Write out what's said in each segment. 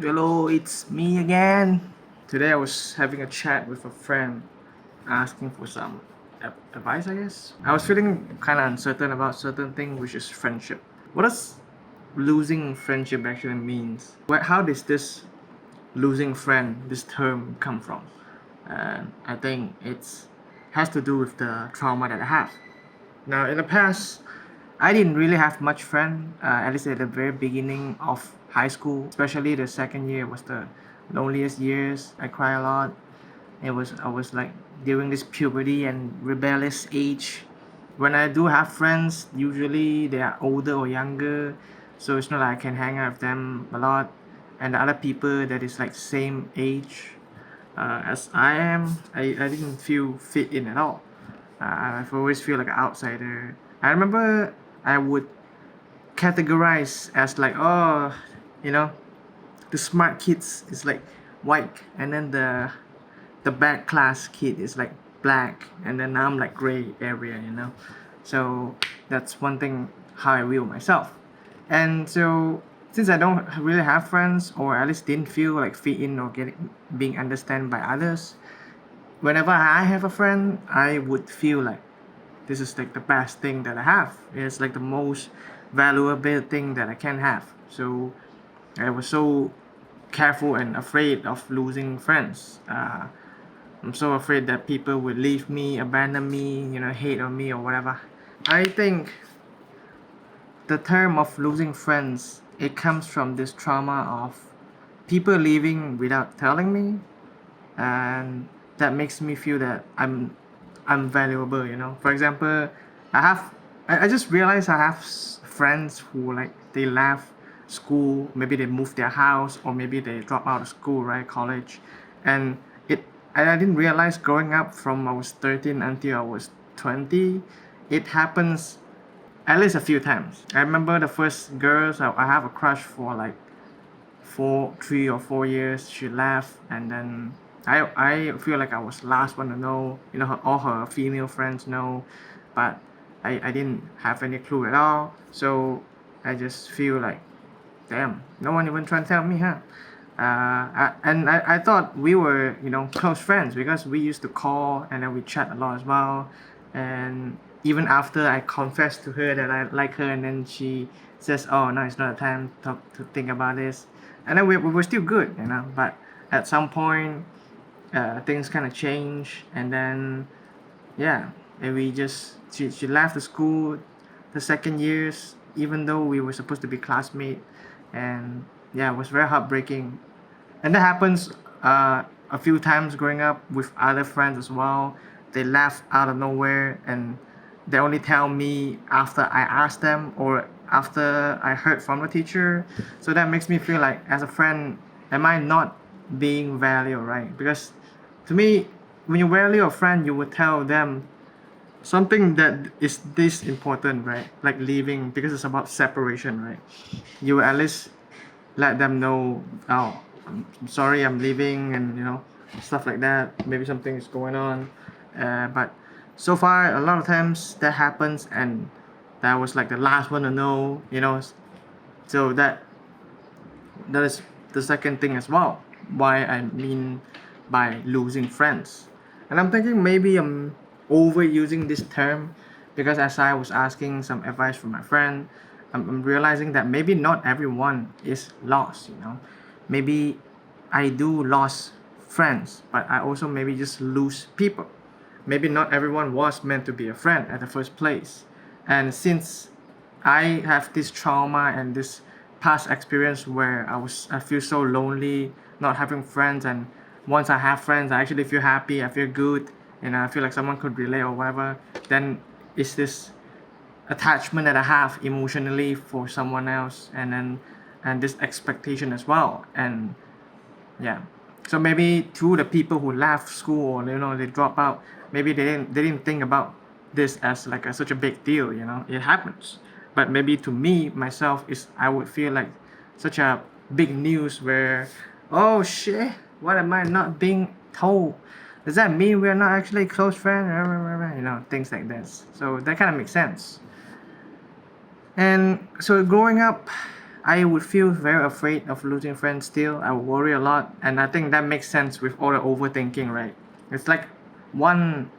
Hello, it's me again. Today I was having a chat with a friend asking for some advice, I guess. I was feeling kind of uncertain about certain thing, which is friendship. What does losing friendship actually means? How does this losing friend, this term come from? And I think it's has to do with the trauma that I have. Now, in the past, I didn't really have much friend. At least at the very beginning of high school, especially the second year was the loneliest years. I cry a lot. I was like during this puberty and rebellious age. When I do have friends, usually they are older or younger, so it's not like I can hang out with them a lot. And the other people that is like same age as I am, I didn't feel fit in at all. I've always feel like an outsider. I remember I would categorize as like, oh, you know, the smart kids is like white, and then the bad class kid is like black, and then I'm like gray area. So that's one thing how I view myself. And so since I don't really have friends, or at least didn't feel like fit in or getting being understood by others, whenever I have a friend, I would feel like this is like the best thing that I have. It's like the most valuable thing that I can have. So I was so careful and afraid of losing friends. I'm so afraid that people would leave me, abandon me, hate on me or whatever. I think the term of losing friends, it comes from this trauma of people leaving without telling me, and that makes me feel that I'm valuable. For example, I just realized I have friends who like they left school, maybe they moved their house, or maybe they drop out of school, right, college. And it I didn't realize growing up from I was 13 until I was 20, it happens at least a few times. I remember the first girls I have a crush for like 3 or 4 years. She left, and then I feel like I was last one to know. All her female friends know, but I didn't have any clue at all. So I just feel like, damn, no one even trying to tell me, huh? I thought we were, close friends because we used to call and then we chat a lot as well. And even after I confessed to her that I like her, and then she says, "Oh no, it's not a time to think about this," and then we were still good. But at some point, things kind of change, and then yeah, and she left the school the second years, even though we were supposed to be classmates. And yeah, it was very heartbreaking. And that happens a few times growing up with other friends as well. They left out of nowhere, and they only tell me after I ask them or after I heard from the teacher. So that makes me feel like, as a friend, am I not being valued, right? Because to me, when you value a friend, you would tell them something that is this important, right? Like leaving, because it's about separation, right? You at least let them know, oh, I'm sorry, I'm leaving, and stuff like that. Maybe something is going on. But so far, a lot of times that happens, and that was like the last one to know. So that is the second thing as well. Why I mean by losing friends. And I'm thinking maybe I'm overusing this term, because as I was asking some advice from my friend, I'm realizing that maybe not everyone is lost. Maybe I do lose friends, but I also maybe just lose people. Maybe not everyone was meant to be a friend at the first place. And since I have this trauma and this past experience where I feel so lonely, not having friends, and once I have friends, I actually feel happy, I feel good, and I feel like someone could relate or whatever. Then it's this attachment that I have emotionally for someone else, and this expectation as well. And yeah, so maybe to the people who left school, or they drop out, maybe they didn't think about this as like such a big deal. It happens. But maybe to me myself, is I would feel like such a big news where, oh shit, what am I not being told? Does that mean we're not actually close friends? Things like this. So that kind of makes sense. And so growing up, I would feel very afraid of losing friends still. I would worry a lot, and I think that makes sense with all the overthinking, right? It's like one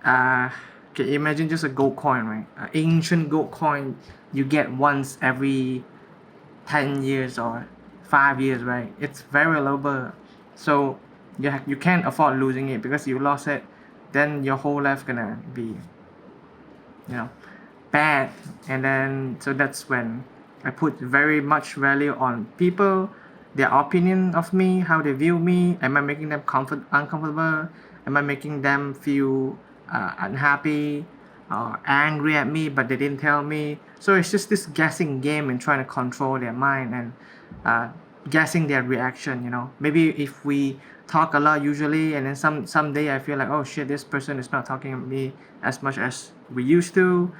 okay, imagine just a gold coin, right? An ancient gold coin you get once every 10 years or 5 years, right? It's very valuable. So you can't afford losing it, because you lost it, then your whole life gonna be, bad. And then so that's when I put very much value on people, their opinion of me, how they view me. Am I making them uncomfortable? Am I making them feel unhappy or angry at me, but they didn't tell me? So it's just this guessing game and trying to control their mind and guessing their reaction. Maybe if we talk a lot usually, and then someday I feel like, oh shit, this person is not talking to me as much as we used to,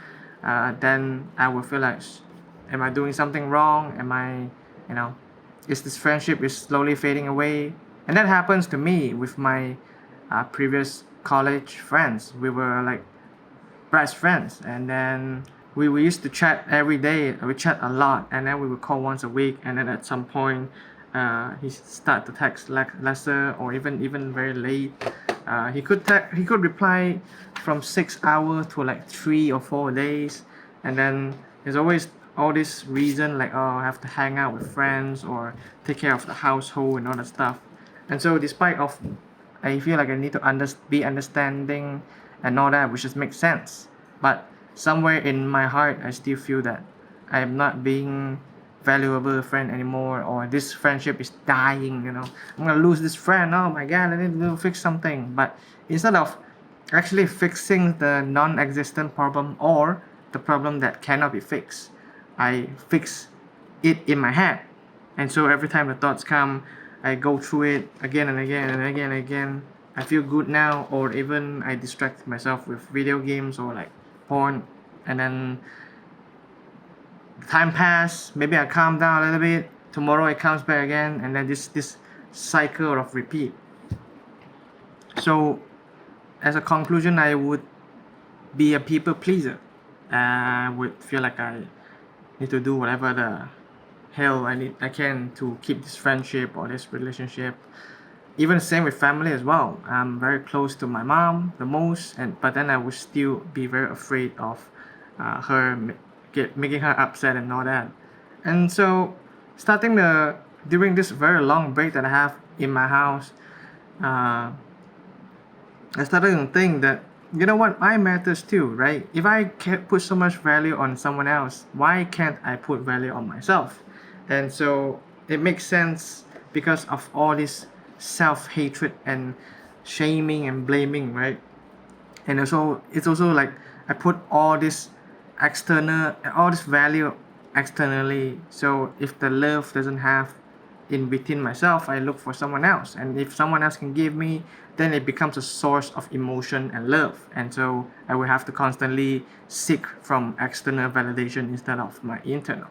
then I will feel like, am I doing something wrong? You know, is this friendship is slowly fading away? And that happens to me with my previous college friends. We were like best friends, and then we used to chat every day. We chat a lot, and then we would call once a week. And then at some point, he start to text lesser, or even very late. He could reply from 6 hours to like 3 or 4 days, and then there's always all this reason like, oh, I have to hang out with friends or take care of the household and all that stuff. And so despite of I feel like I need to be understanding and all that, which just makes sense. But somewhere in my heart, I still feel that I am not being valuable friend anymore, or this friendship is dying. I'm gonna lose this friend. Oh my god, I need to fix something. But instead of actually fixing the non-existent problem or the problem that cannot be fixed, I fix it in my head. And so every time the thoughts come, I go through it again and again and again and again. I feel good now, or even I distract myself with video games or like porn, and then time pass. Maybe I calm down a little bit. Tomorrow it comes back again, and then this cycle of repeat. So, as a conclusion, I would be a people pleaser. I would feel like I need to do whatever the hell I can to keep this friendship or this relationship. Even the same with family as well. I'm very close to my mom the most, but then I would still be very afraid of her making her upset and all that. And so during this very long break that I have in my house, uh, I started to think that, you know what, I matters too, right? If I can't put so much value on someone else, why can't I put value on myself? And so it makes sense because of all this self-hatred and shaming and blaming, right? And also it's also like I put all this value externally. So if the love doesn't have in within myself, I look for someone else, and if someone else can give me, then it becomes a source of emotion and love. And so I will have to constantly seek from external validation instead of my internal.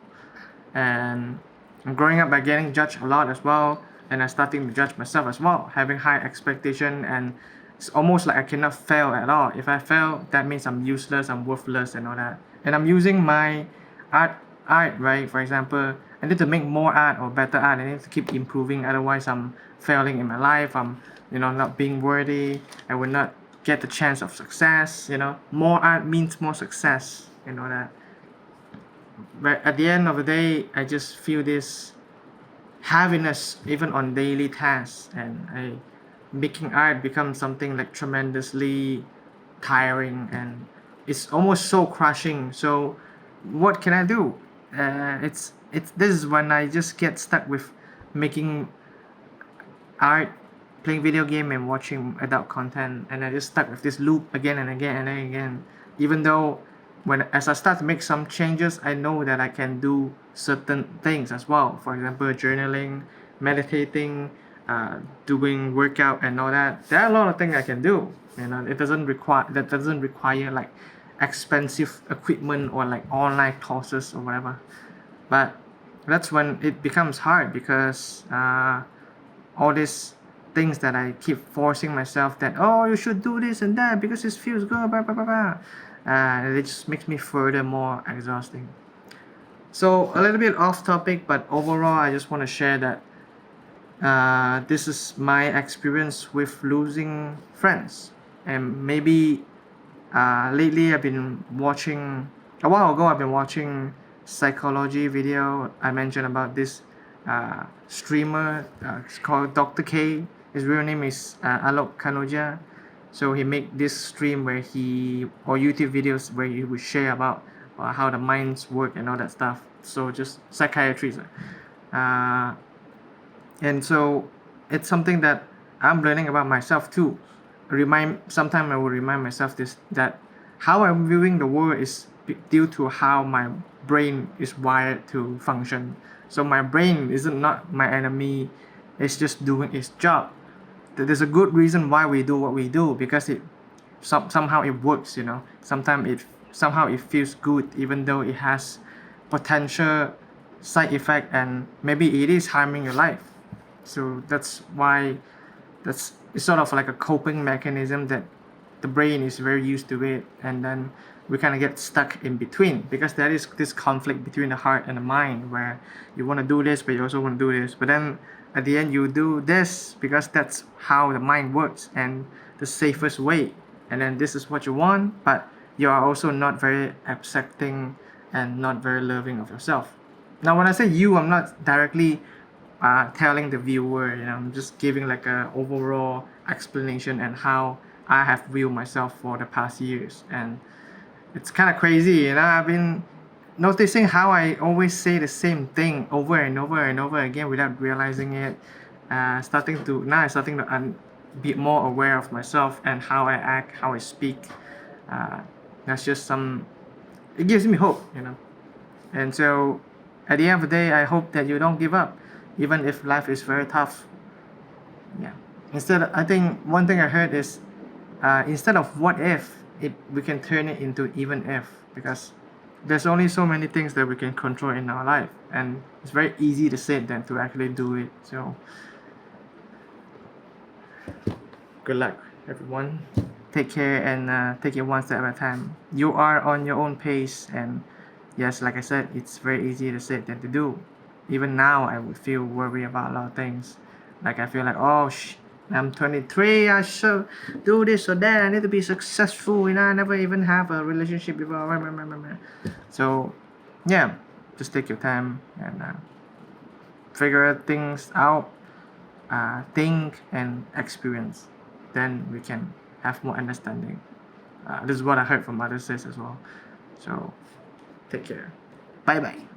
And I'm growing up by getting judged a lot as well, and I'm starting to judge myself as well, having high expectation, and it's almost like I cannot fail at all. If I fail, that means I'm useless, I'm worthless, and all that. And I'm using my art, right? For example, I need to make more art or better art. I need to keep improving. Otherwise, I'm failing in my life. I'm, not being worthy. I will not get the chance of success. More art means more success, and all that. But at the end of the day, I just feel this heaviness even on daily tasks, and making art becomes something like tremendously tiring, and it's almost so crushing. So what can I do? It's this is when I just get stuck with making art, playing video game, and watching adult content, and I just stuck with this loop again and again and again. Even though as I start to make some changes, I know that I can do certain things as well. For example, journaling, meditating, doing workout and all that. There are a lot of things I can do. It doesn't require like expensive equipment or like online courses or whatever. But that's when it becomes hard, because all these things that I keep forcing myself, that, oh, you should do this and that because it feels good, blah blah blah blah. It just makes me further more exhausting. So a little bit off topic, but overall, I just want to share that this is my experience with losing friends, and maybe lately I've been watching. A while ago, I've been watching psychology video. I mentioned about this streamer. It's called Dr. K. His real name is Alok Kanoja. So he make this stream where he or YouTube videos where he would share about how the minds work and all that stuff. So just psychiatrist. Uh, and so it's something that I'm learning about myself too. Sometimes I will remind myself this that how I'm viewing the world is due to how my brain is wired to function. So my brain isn't not my enemy, it's just doing its job. There's a good reason why we do what we do, because somehow it works, somehow it feels good, even though it has potential side effect and maybe it is harming your life. So that's why that's it's sort of like a coping mechanism that the brain is very used to it, and then we kind of get stuck in between, because there is this conflict between the heart and the mind where you want to do this but you also want to do this, but then at the end you do this because that's how the mind works and the safest way, and then this is what you want, but you are also not very accepting and not very loving of yourself. Now when I say you, I'm not directly telling the viewer, I'm just giving like a overall explanation and how I have viewed myself for the past years. And it's kind of crazy, I've been noticing how I always say the same thing over and over and over again without realizing it. I'm starting to be more aware of myself and how I act, how I speak. That's just it gives me hope. And so at the end of the day, I hope that you don't give up, even if life is very tough. Yeah. I think one thing I heard is instead of what if, we can turn it into even if, because there's only so many things that we can control in our life, and it's very easy to say than to actually do it. So, good luck, everyone. Take care and take it one step at a time. You are on your own pace, and yes, like I said, it's very easy to say than to do. Even now, I would feel worried about a lot of things. Like I feel like, oh, I'm 23, I should do this or that, I need to be successful, I never even have a relationship before. So, yeah, just take your time and figure things out, think and experience. Then we can have more understanding. This is what I heard from others says as well. So, take care. Bye bye.